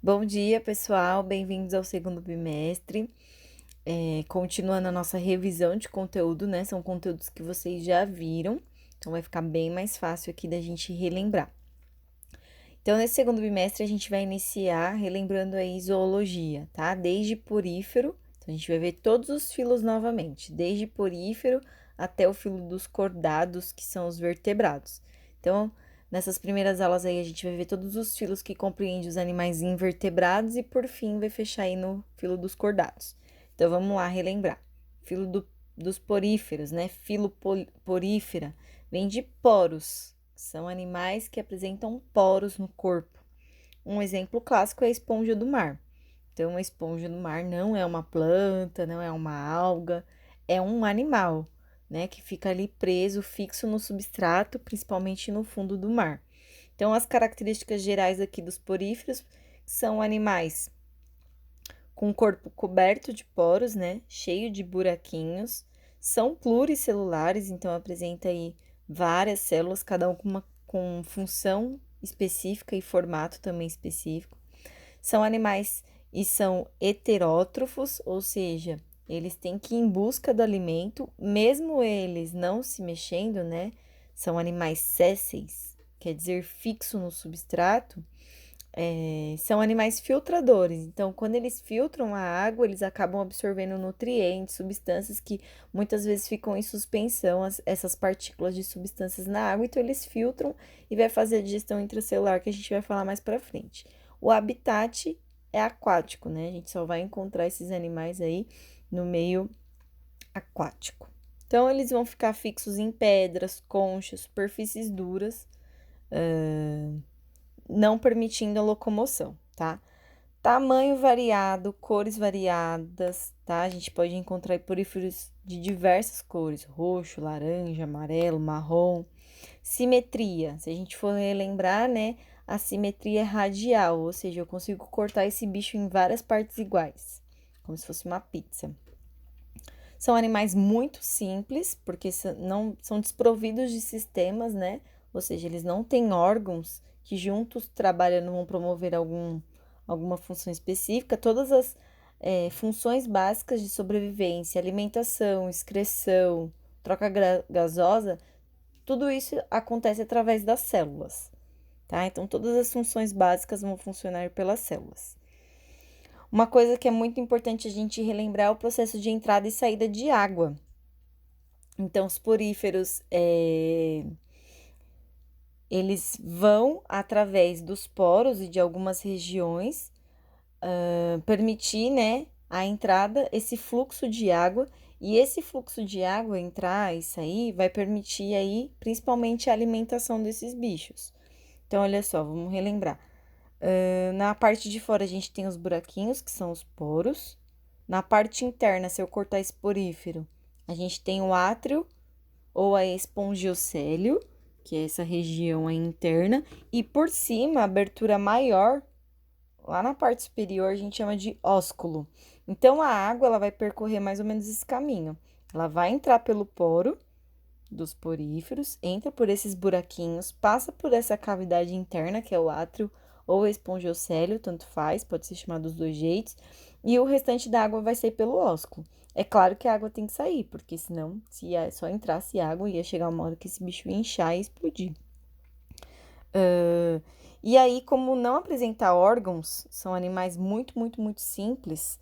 Bom dia, pessoal. Bem-vindos ao segundo bimestre. Continuando a nossa revisão de conteúdo, né? São conteúdos que vocês já viram, então vai ficar bem mais fácil aqui da gente relembrar. Então, nesse segundo bimestre, a gente vai iniciar relembrando aí zoologia, tá? Desde porífero, então a gente vai ver todos os filos novamente, desde porífero até o filo dos cordados, que são os vertebrados. Então, nessas primeiras aulas aí, a gente vai ver todos os filos que compreendem os animais invertebrados e, por fim, vai fechar aí no filo dos cordados. Então, vamos lá relembrar. Dos poríferos, né? Porífera vem de poros, são animais que apresentam poros no corpo. Um exemplo clássico é a esponja do mar. Então, a esponja do mar não é uma planta, não é uma alga, é um animal, né, que fica ali preso, fixo no substrato, principalmente no fundo do mar. Então, as características gerais aqui dos poríferos são animais com o corpo coberto de poros, né, cheio de buraquinhos, são pluricelulares, então apresenta aí várias células, cada uma com função específica e formato também específico. São animais e são heterótrofos, ou seja, eles têm que ir em busca do alimento, mesmo eles não se mexendo, né? São animais sésseis, quer dizer, fixo no substrato. São animais filtradores, então, quando eles filtram a água, eles acabam absorvendo nutrientes, substâncias que muitas vezes ficam em suspensão, essas partículas de substâncias na água, então eles filtram e vai fazer a digestão intracelular, que a gente vai falar mais para frente. O habitat é aquático, né? A gente só vai encontrar esses animais aí no meio aquático. Então, eles vão ficar fixos em pedras, conchas, superfícies duras, não permitindo a locomoção, tá? Tamanho variado, cores variadas, tá? A gente pode encontrar poríferos de diversas cores: roxo, laranja, amarelo, marrom. Simetria, se a gente for relembrar, né? A simetria é radial, ou seja, eu consigo cortar esse bicho em várias partes iguais, como se fosse uma pizza. São animais muito simples, porque não são desprovidos de sistemas, né? Ou seja, eles não têm órgãos que juntos trabalham, vão promover alguma função específica. Todas as funções básicas de sobrevivência, alimentação, excreção, troca gasosa, tudo isso acontece através das células, tá? Então, todas as funções básicas vão funcionar pelas células. Uma coisa que é muito importante a gente relembrar é o processo de entrada e saída de água. Então, os poríferos, eles vão através dos poros e de algumas regiões permitir, né, a entrada, esse fluxo de água, e esse fluxo de água entrar e sair vai permitir aí, principalmente, a alimentação desses bichos. Então, olha só, vamos relembrar. Na parte de fora, a gente tem os buraquinhos, que são os poros. Na parte interna, se eu cortar esse porífero, a gente tem o átrio ou a espongiocélio, que é essa região aí interna. E por cima, a abertura maior, lá na parte superior, a gente chama de ósculo. Então, a água ela vai percorrer mais ou menos esse caminho. Ela vai entrar pelo poro dos poríferos, entra por esses buraquinhos, passa por essa cavidade interna, que é o átrio ou espongiocélio, tanto faz, pode ser chamado dos dois jeitos, e o restante da água vai sair pelo ósculo. É claro que a água tem que sair, porque senão, se só entrasse água, ia chegar uma hora que esse bicho ia inchar e explodir. E aí, como não apresentar órgãos, são animais muito, muito, muito simples,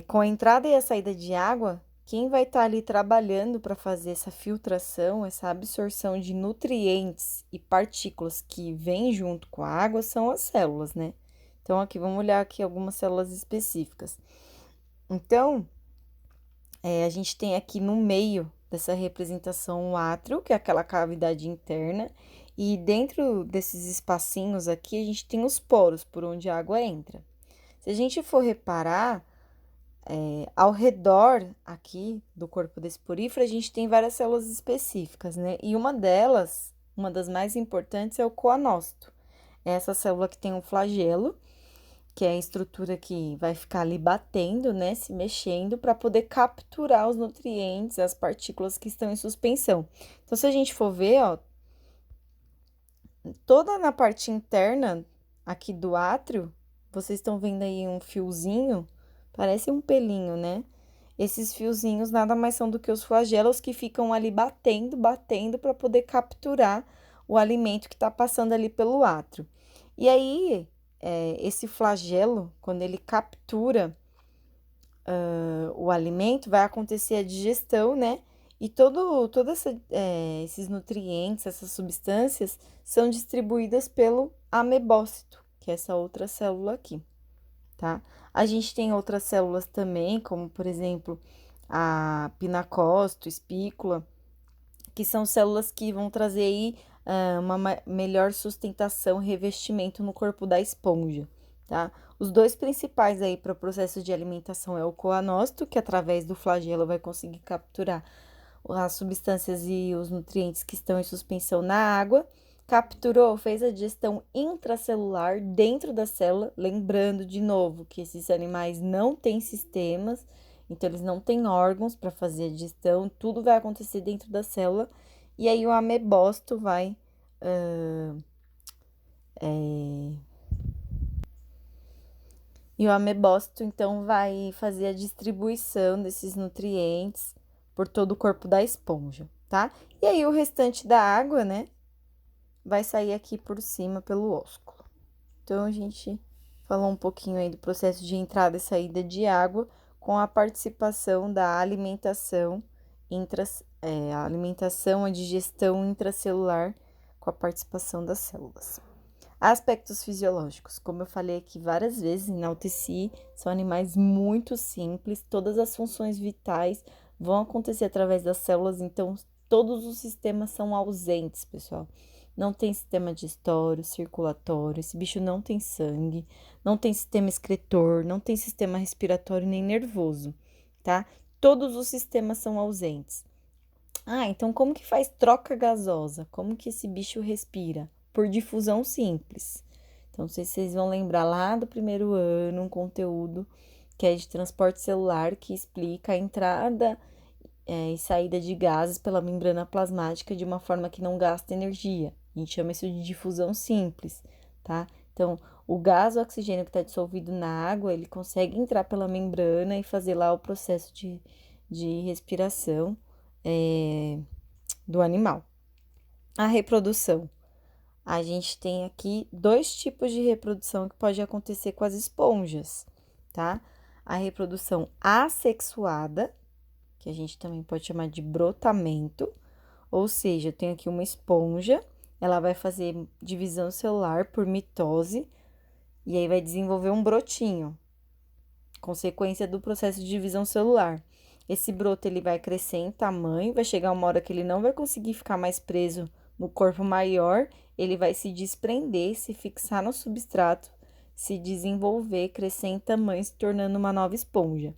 com a entrada e a saída de água, quem vai estar ali trabalhando para fazer essa filtração, essa absorção de nutrientes e partículas que vêm junto com a água são as células, né? Então, aqui, vamos olhar aqui algumas células específicas. Então, a gente tem aqui no meio dessa representação o átrio, que é aquela cavidade interna, e dentro desses espacinhos aqui, a gente tem os poros, por onde a água entra. Se a gente for reparar, ao redor aqui do corpo desse porífero, a gente tem várias células específicas, né? E uma delas, uma das mais importantes, é o coanócito. É essa célula que tem um flagelo, que é a estrutura que vai ficar ali batendo, né? Se mexendo para poder capturar os nutrientes, as partículas que estão em suspensão. Então, se a gente for ver, ó, toda na parte interna aqui do átrio, vocês estão vendo aí um fiozinho, parece um pelinho, né? Esses fiozinhos nada mais são do que os flagelos que ficam ali batendo, batendo para poder capturar o alimento que está passando ali pelo átrio. E aí, esse flagelo, quando ele captura o alimento, vai acontecer a digestão, né? E esses nutrientes, essas substâncias, são distribuídas pelo amebócito, que é essa outra célula aqui, tá? A gente tem outras células também, como, por exemplo, a pinacócito, espícula, que são células que vão trazer aí uma melhor sustentação, revestimento no corpo da esponja, tá? Os dois principais aí para o processo de alimentação é o coanócito, que através do flagelo vai conseguir capturar as substâncias e os nutrientes que estão em suspensão na água, capturou, fez a digestão intracelular dentro da célula, lembrando de novo que esses animais não têm sistemas, então eles não têm órgãos para fazer a digestão, tudo vai acontecer dentro da célula, e aí o amebócito vai E o amebócito, então, vai fazer a distribuição desses nutrientes por todo o corpo da esponja, tá? E aí, o restante da água, né, vai sair aqui por cima pelo ósculo. Então, a gente falou um pouquinho aí do processo de entrada e saída de água com a participação da alimentação, a digestão intracelular com a participação das células. Aspectos fisiológicos, como eu falei aqui várias vezes, enalteci, são animais muito simples, todas as funções vitais vão acontecer através das células, então todos os sistemas são ausentes, pessoal. Não tem sistema digestório, circulatório, esse bicho não tem sangue, não tem sistema excretor, não tem sistema respiratório nem nervoso, tá? Todos os sistemas são ausentes. Ah, então como que faz troca gasosa? Como que esse bicho respira? Por difusão simples. Então, não sei se vocês vão lembrar lá do primeiro ano, um conteúdo que é de transporte celular, que explica a entrada e saída de gases pela membrana plasmática de uma forma que não gasta energia. A gente chama isso de difusão simples, tá? Então, o gás, o oxigênio que está dissolvido na água, ele consegue entrar pela membrana e fazer lá o processo de respiração do animal. A reprodução. A gente tem aqui dois tipos de reprodução que pode acontecer com as esponjas, tá? A reprodução assexuada, que a gente também pode chamar de brotamento, ou seja, eu tenho aqui uma esponja, ela vai fazer divisão celular por mitose, e aí vai desenvolver um brotinho, consequência do processo de divisão celular. Esse broto, ele vai crescer em tamanho, vai chegar uma hora que ele não vai conseguir ficar mais preso no corpo maior, ele vai se desprender, se fixar no substrato, se desenvolver, crescer em tamanho, se tornando uma nova esponja.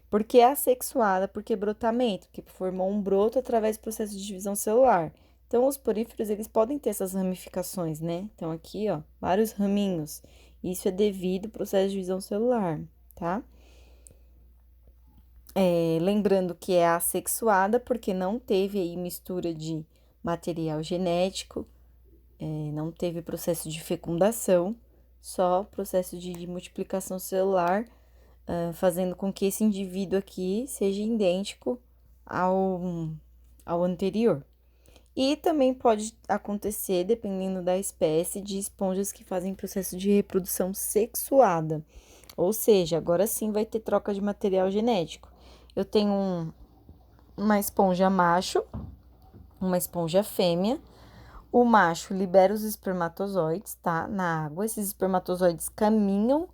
Por que assexuada? Porque brotamento, porque formou um broto através do processo de divisão celular. Então, os poríferos, eles podem ter essas ramificações, né? Então, aqui, ó, vários raminhos. Isso é devido ao processo de divisão celular, tá? Lembrando que é assexuada porque não teve aí mistura de material genético, não teve processo de fecundação, só processo de multiplicação celular, fazendo com que esse indivíduo aqui seja idêntico ao anterior. E também pode acontecer, dependendo da espécie, de esponjas que fazem processo de reprodução sexuada. Ou seja, agora sim vai ter troca de material genético. Eu tenho uma esponja macho, uma esponja fêmea. O macho libera os espermatozoides, tá? Na água. Esses espermatozoides caminham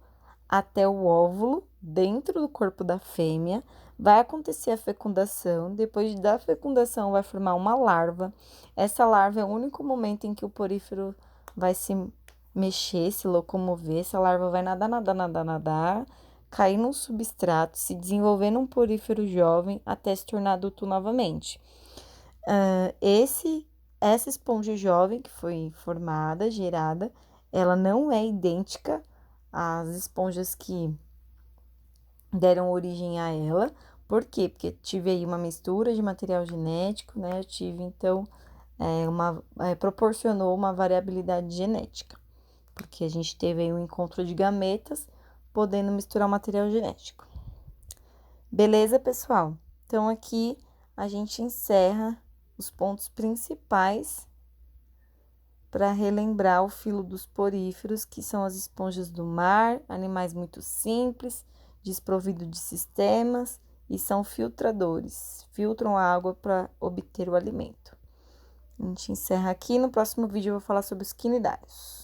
até o óvulo dentro do corpo da fêmea. Vai acontecer a fecundação. Depois da fecundação, vai formar uma larva. Essa larva é o único momento em que o porífero vai se mexer, se locomover. Essa larva vai nadar, nadar, nadar, nadar, cair num substrato, se desenvolver num porífero jovem até se tornar adulto novamente. Essa esponja jovem que foi formada, gerada, ela não é idêntica às esponjas que deram origem a ela. Por quê? Porque tive aí uma mistura de material genético, né? Eu tive, então, proporcionou uma variabilidade genética, porque a gente teve aí um encontro de gametas, podendo misturar o material genético. Beleza, pessoal? Então, aqui a gente encerra os pontos principais para relembrar o filo dos poríferos, que são as esponjas do mar, animais muito simples, desprovidos de sistemas e são filtradores, filtram a água para obter o alimento. A gente encerra aqui, no próximo vídeo eu vou falar sobre os quinidários.